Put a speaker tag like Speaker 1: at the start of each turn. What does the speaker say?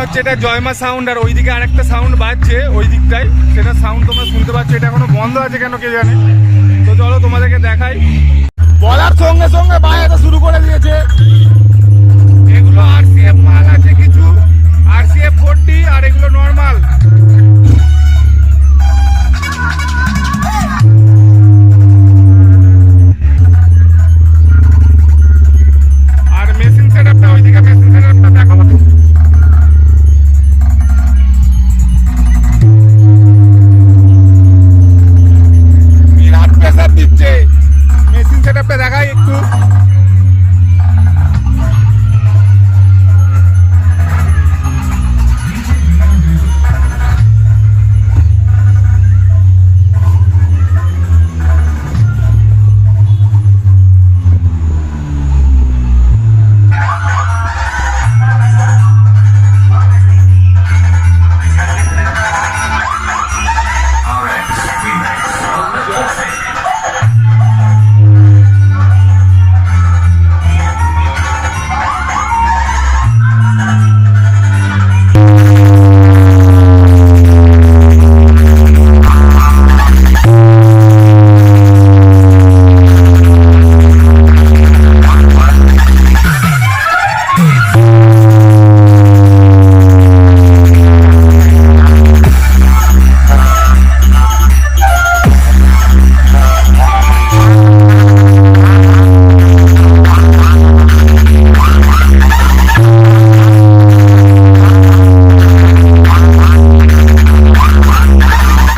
Speaker 1: হচ্ছে এটা জয়মা সাউন্ড, আর ওইদিকে আরেকটা সাউন্ড বাজছে ওই দিকটায়, সেটা সাউন্ড তোমরা শুনতে পাচ্ছ। এটা এখনো বন্ধ আছে কেন কে জানে। তো চলো তোমাদেরকে দেখাই। বলার সঙ্গে সঙ্গে বাইরে